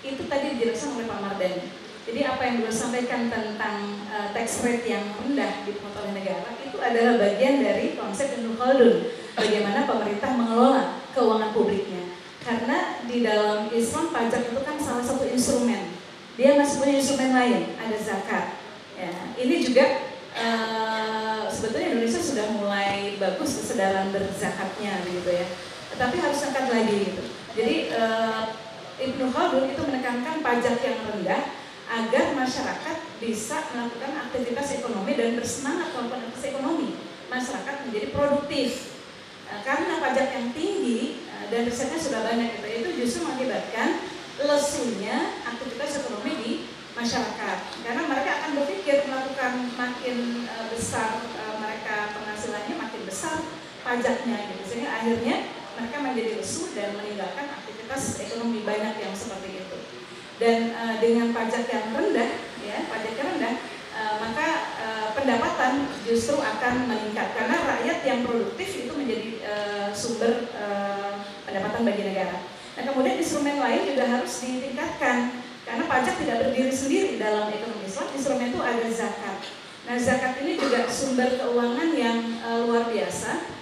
tadi dijelaskan oleh Pak Mardhani. Jadi apa yang beliau sampaikan tentang tax rate yang rendah dipungut oleh negara itu adalah bagian dari konsep Ibnu Khaldun, bagaimana pemerintah mengelola keuangan publiknya. Karena di dalam Islam pajak itu kan salah satu instrumen. Dia masih punya instrumen lain, ada zakat. Ya, ini juga sebetulnya Indonesia sudah mulai bagus kesadaran berzakatnya gitu ya. Tetapi harus angkat lagi gitu. Jadi Ibnu Khaldun itu menekankan pajak yang rendah agar masyarakat bisa melakukan aktivitas ekonomi dan bersemangat melakukan aktivitas ekonomi. Masyarakat menjadi produktif. Karena pajak yang tinggi dan risetnya sudah banyak itu justru mengakibatkan lesunya aktivitas ekonomi di masyarakat. Karena mereka akan berpikir melakukan makin besar mereka penghasilannya makin besar pajaknya gitu. Sehingga akhirnya mereka menjadi lesu dan meninggalkan aktivitas ekonomi banyak yang seperti itu. Dan dengan pajak yang rendah, ya pajak yang rendah, maka pendapatan justru akan meningkat karena rakyat yang produktif itu menjadi sumber pendapatan bagi negara. Nah kemudian instrumen lain juga harus ditingkatkan karena pajak tidak berdiri sendiri dalam ekonomi Islam. Instrumen itu ada zakat. Nah zakat ini juga sumber keuangan yang luar biasa.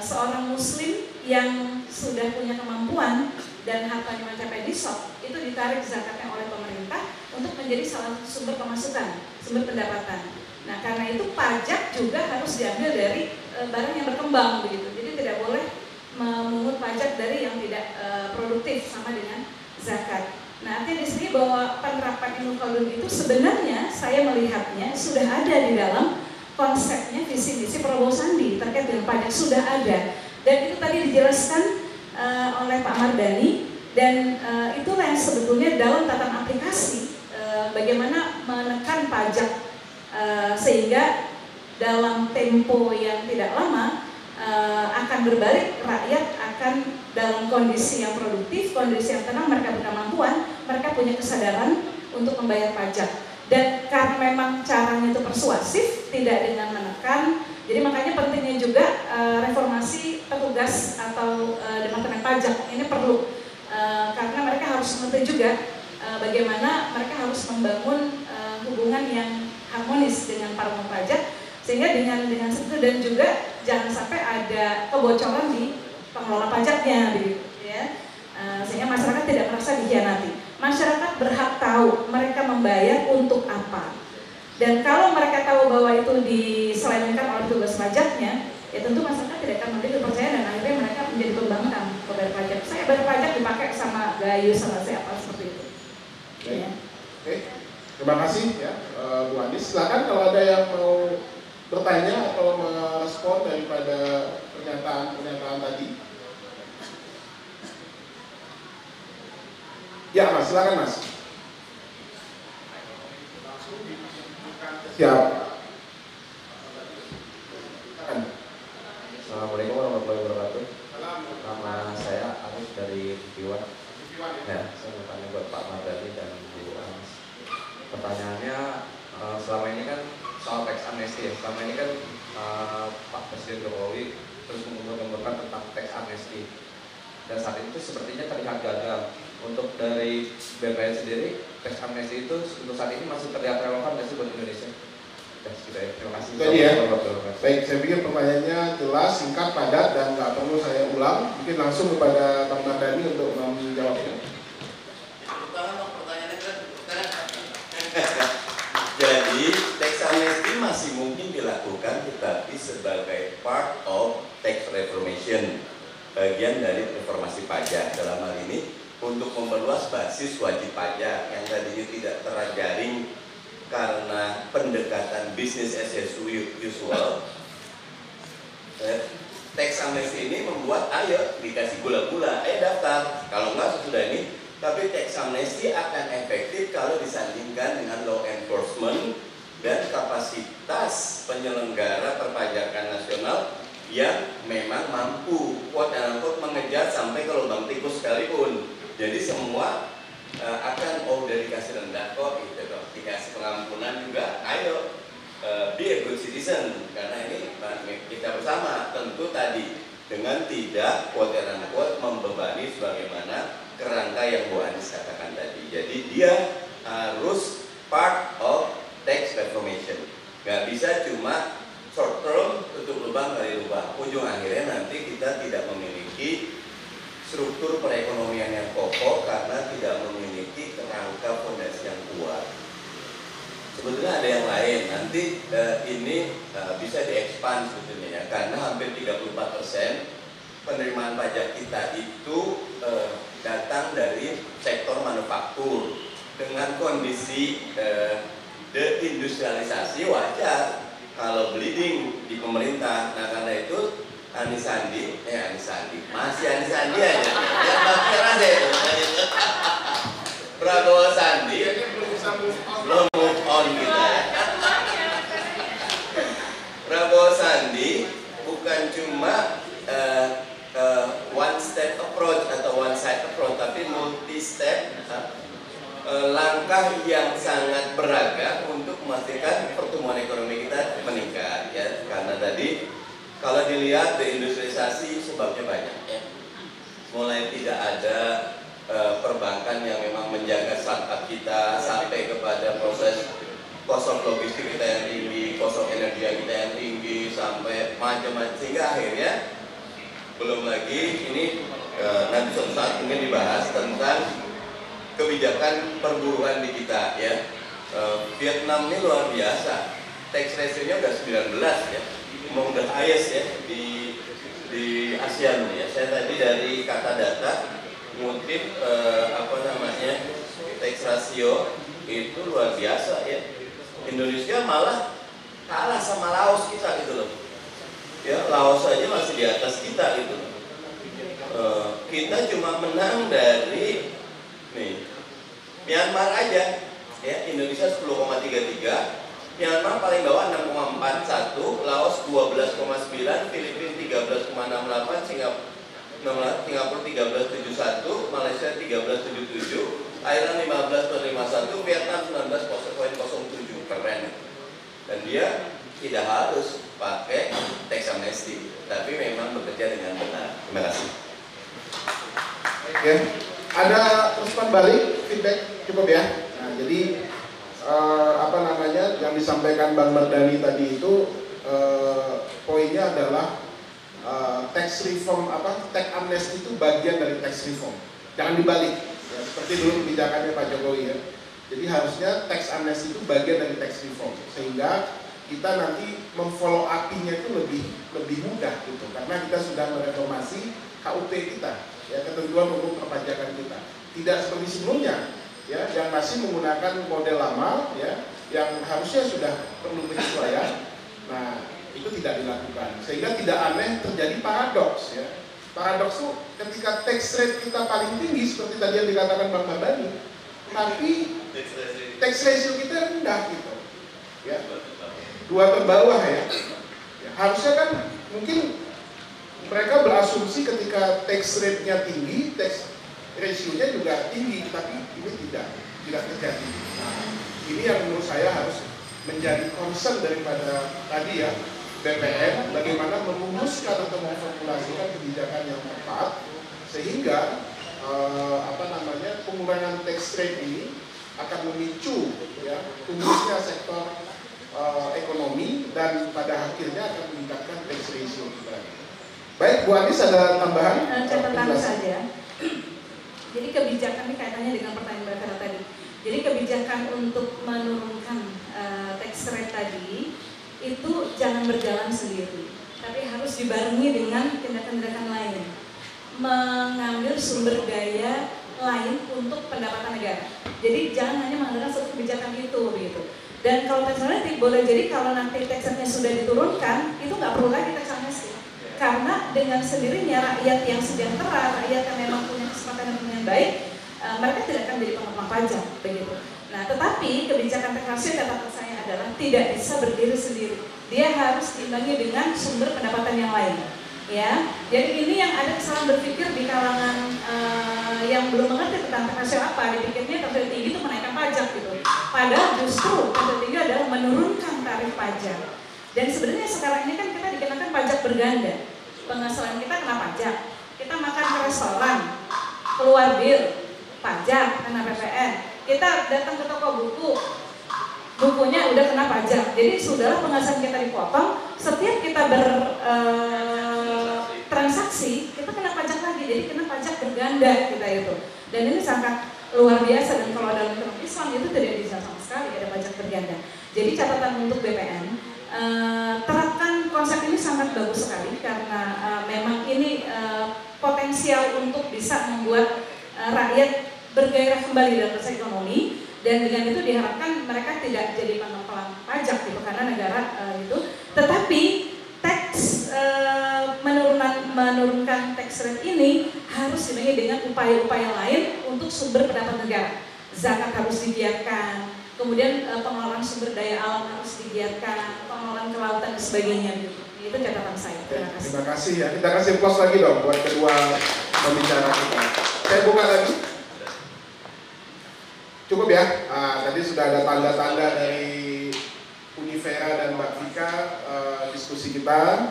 Seorang muslim yang sudah punya kemampuan dan hartanya mencapai nisab itu ditarik zakatnya oleh pemerintah untuk menjadi salah satu sumber pemasukan, sumber pendapatan. Nah karena itu pajak juga harus diambil dari barang yang berkembang begitu. Jadi tidak boleh memungut pajak dari yang tidak produktif sama dengan zakat. Nah artinya di sini bahwa penerapan Ibnu Khaldun itu sebenarnya saya melihatnya sudah ada di dalam konsepnya visi misi Prabowo Sandi terkait dengan pajak sudah ada. Dan itu tadi dijelaskan oleh Pak Mardhani dan itulah yang sebetulnya dalam tatanan aplikasi bagaimana menekan pajak sehingga dalam tempo yang tidak lama akan berbalik, rakyat akan dalam kondisi yang produktif, kondisi yang tenang, mereka berkemampuan, mereka punya kesadaran untuk membayar pajak. Dan karena memang caranya itu persuasif, tidak dengan menekan. Jadi makanya pentingnya juga reformasi petugas atau departemen pajak ini perlu karena mereka harus mengerti juga bagaimana mereka harus membangun hubungan yang harmonis dengan para pajak sehingga dengan itu dan juga jangan sampai ada kebocoran di pengelola pajaknya begitu ya. Sehingga masyarakat tidak merasa dikhianati. Masyarakat berhak tahu mereka membayar untuk apa. Dan kalau mereka tahu bahwa itu diselewengkan oleh tugas pajaknya, ya tentu masyarakat tidak akan menjadi percaya dan akhirnya mereka menjadi pembangkang membayar pajak. Saya bayar pajak dipakai sama gayu sama siapa seperti itu. Ya. Oke. Terima kasih ya Bu Andis. Silakan kalau ada yang mau bertanya atau merespon daripada pernyataan tadi. Ya Mas, silakan Mas. Siap. Assalamualaikum warahmatullahi wabarakatuh. Nama saya Agus dari Piwan. Ya, saya mau tanya buat Pak Mardhani dan Bu Andis. Pertanyaannya, selama ini kan soal tax amnesty ya. Selama ini kan Pak Presiden Jokowi terus mengumumkan tentang tax amnesty. Dan saat itu sepertinya terlihat gagal. Untuk dari BPN sendiri, tax amnesty itu untuk saat ini masih terlihat relevan nggak sih buat Indonesia? Terima kasih. Jadi ya, baik, saya pikir pertanyaannya jelas, singkat, padat, dan nggak perlu saya ulang. Mungkin langsung kepada Bang Mardhani untuk menjawabnya. Jadi, tax amnesty masih mungkin dilakukan, tetapi sebagai part of tax reformation, bagian dari reformasi pajak dalam hal ini untuk memperluas basis wajib pajak yang tadinya tidak terjaring karena pendekatan bisnis as usual. Tax amnesty ini membuat ayo dikasih gula-gula, daftar. Kalau enggak sesudah ini, tapi tax amnesty akan efektif kalau disandingkan dengan law enforcement dan kapasitas penyelenggara perpajakan nasional yang memang mampu quote-unquote mengejar sampai ke lubang tikus sekalipun. Jadi semua akan udah dikasih rendah kok gitu loh, dikasih pengampunan juga, ayo be a good citizen karena ini kita bersama. Tentu tadi dengan tidak quote-unquote membebani sebagaimana kerangka yang Bu Andis katakan tadi. Jadi dia harus part of tax reformation. Gak bisa cuma short term tutup lubang kali lubang. Ujung akhirnya nanti kita tidak memiliki struktur perekonomian yang kokoh karena tidak memiliki kerangka fondasi yang kuat. Sebetulnya ada yang lain, nanti ini bisa diekspan sebetulnya ya, karena hampir 34% penerimaan pajak kita itu datang dari sektor manufaktur. Dengan kondisi deindustrialisasi wajar kalau bleeding di pemerintah. Nah karena itu Anies Sandi masih Anies Sandi aja, ya bakal aja itu. Prabowo Sandi belum move on gitu ya. Prabowo Sandi bukan cuma one step approach atau one side approach, tapi multi step langkah yang sangat beragam untuk memastikan pertumbuhan ekonomi kita meningkat ya. Karena tadi kalau dilihat deindustrialisasi sebabnya banyak ya. Mulai tidak ada perbankan yang memang menjaga startup kita sampai kepada proses kosong logistik kita yang tinggi, kosong energi kita yang tinggi, sampai macam-macam, sehingga akhirnya belum lagi ini nanti suatu saat mungkin dibahas tentang kebijakan perburuan di kita ya. Vietnam ini luar biasa, tax ratio-nya udah 19 ya. Memang udah highest ya di ASEAN ya. Saya tadi dari kata data ngutip tax ratio itu luar biasa ya. Indonesia malah kalah sama Laos kita gitu loh. Ya, Laos aja masih di atas kita gitu. Kita cuma menang dari Myanmar aja ya. Indonesia 10,33, Myanmar paling bawah 6,41, Laos 12,9, Filipina 13,68, Singapura 13,71, Malaysia 13,77, Thailand 15,51, Vietnam 19,07. Keren. Dan dia tidak harus pakai tax amnesty, tapi memang bekerja dengan benar. Terima kasih. Oke, ada respon balik, feedback cukup ya. Nah, jadi yang disampaikan Bang Mardhani tadi itu poinnya adalah tax reform tax amnesty itu bagian dari tax reform. Jangan dibalik ya, seperti dulu kebijakannya Pak Jokowi ya. Jadi harusnya tax amnesty itu bagian dari tax reform, sehingga kita nanti memfollow up-nya itu lebih mudah gitu, karena kita sudah mereformasi KUP kita ya, ketentuan umum perpajakan kita. Tidak seperti sebelumnya ya, yang masih menggunakan model lama ya, yang harusnya sudah perlu penyesuaian. Nah, itu tidak dilakukan, sehingga tidak aneh terjadi paradoks ya. Paradoks itu ketika tax rate kita paling tinggi seperti tadi yang dikatakan Bang Mardhani, tapi tax ratio kita rendah gitu ya, 2 terbawah ya. Harusnya kan mungkin mereka berasumsi ketika tax rate-nya tinggi, tax ratio-nya juga tinggi, tapi ini tidak terjadi. Nah, ini yang menurut saya harus menjadi concern daripada tadi ya, BPN, bagaimana merumuskan atau memformulasikan kebijakan yang tepat sehingga pengurangan tax rate ini akan memicu ya tumbuhnya sektor ekonomi dan pada akhirnya akan meningkatkan tax ratio kita. Baik, Bu Anies ada tambahan? Catatan saja. Jadi kebijakan ini kaitannya dengan pertanyaan Mbak Vera tadi. Jadi kebijakan untuk menurunkan tax rate tadi itu jangan berjalan sendiri, tapi harus dibarengi dengan tindakan-tindakan lain, mengambil sumber daya lain untuk pendapatan negara. Jadi jangan hanya mengandalkan satu kebijakan itu begitu. Dan kalau tax amnesty boleh jadi kalau nanti tax rate-nya sudah diturunkan, itu nggak perlu lagi tax amnesty. Karena dengan sendirinya rakyat yang sejahtera, rakyat yang memang punya kesempatan yang baik, mereka tidak akan menjadi pengembang pajak begitu. Nah, tetapi kebijakan tax amnesty catatan saya adalah tidak bisa berdiri sendiri. Dia harus diimbangi dengan sumber pendapatan yang lain. Ya, jadi ini yang ada kesalahan berpikir di kalangan yang belum mengerti tentang tax amnesty apa. Dipikirnya tax amnesty tinggi itu menaikkan pajak gitu. Padahal justru tax amnesty tinggi adalah menurunkan tarif pajak. Dan sebenarnya sekarang ini kan kita dikenakan pajak berganda. Penghasilan kita kena pajak. Kita makan ke restoran, keluar bil, pajak, kena PPN. Kita datang ke toko buku, bukunya udah kena pajak. Jadi sudahlah penghasilan kita dipotong, setiap kita bertransaksi kita kena pajak lagi. Jadi kena pajak berganda kita itu. Dan ini sangat luar biasa, dan kalau dalam hukum Islam itu tidak bisa sama sekali ada pajak berganda. Jadi catatan untuk BPN, terapkan konsep ini sangat bagus sekali karena memang ini potensial untuk bisa membuat rakyat bergairah kembali dalam proses ekonomi, dan dengan itu diharapkan mereka tidak jadi pengemplang pajak gitu karena negara itu. Tetapi tax menurunkan tax rate ini harus dibarengi dengan upaya-upaya lain untuk sumber pendapat negara. Zakat harus digiatkan, kemudian pengelolaan sumber daya alam harus digiatkan, pengelolaan kelautan dan sebagainya gitu. Itu catatan saya. Terima kasih. Terima kasih ya. Kita kasih plus lagi dong buat kedua pembicara kita. Saya buka lagi. Cukup ya. Tadi sudah ada tanda-tanda dari Univera dan Mbak Vika, diskusi kita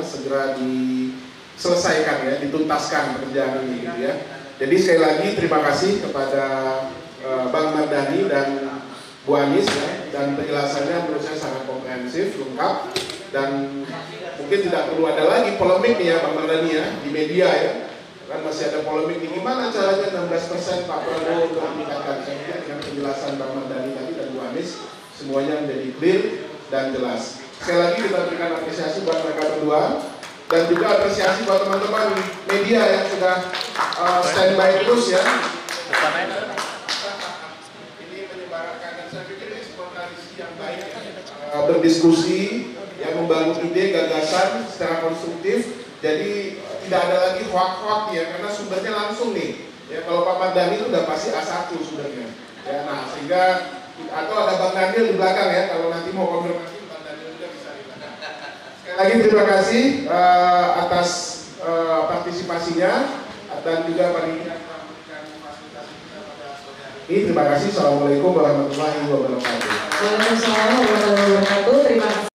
segera diselesaikan ya, dituntaskan pekerjaan ini gitu ya. Jadi sekali lagi terima kasih kepada Bang Mardhani dan Bu Anis ya, dan penjelasannya menurut saya sangat komprehensif, lengkap, dan mungkin tidak perlu ada lagi polemik nih ya Bang Mardhani ya di media ya. Kan masih ada polemik nih, gimana caranya 16% Pak Prabowo untuk meningkatkan. Saya pikir dengan penjelasan Bang Mardhani tadi dan Bu Anis semuanya menjadi clear dan jelas. Sekali lagi kita berikan apresiasi buat mereka berdua, dan juga apresiasi buat teman-teman media yang sudah standby terus ya. Ini menyemarakan, dan saya pikir ini sebuah tradisi yang baik, berdiskusi, yang membangun ide, gagasan secara konstruktif. Jadi tidak ada lagi hoak-hoak ya, karena sumbernya langsung nih. Ya, kalau Pak Mardhani itu udah pasti A1 sumbernya. Ya, nah sehingga atau ada Bang Daniel di belakang ya, kalau nanti mau konfirmasi Bang Daniel juga bisa di belakang. Sekali lagi terima kasih atas partisipasinya, dan juga panitia yang memberikan fasilitasi kita pada sore hari ini. Terima kasih. Assalamualaikum warahmatullahi wabarakatuh. Waalaikumsalam warahmatullahi wabarakatuh. Terima kasih.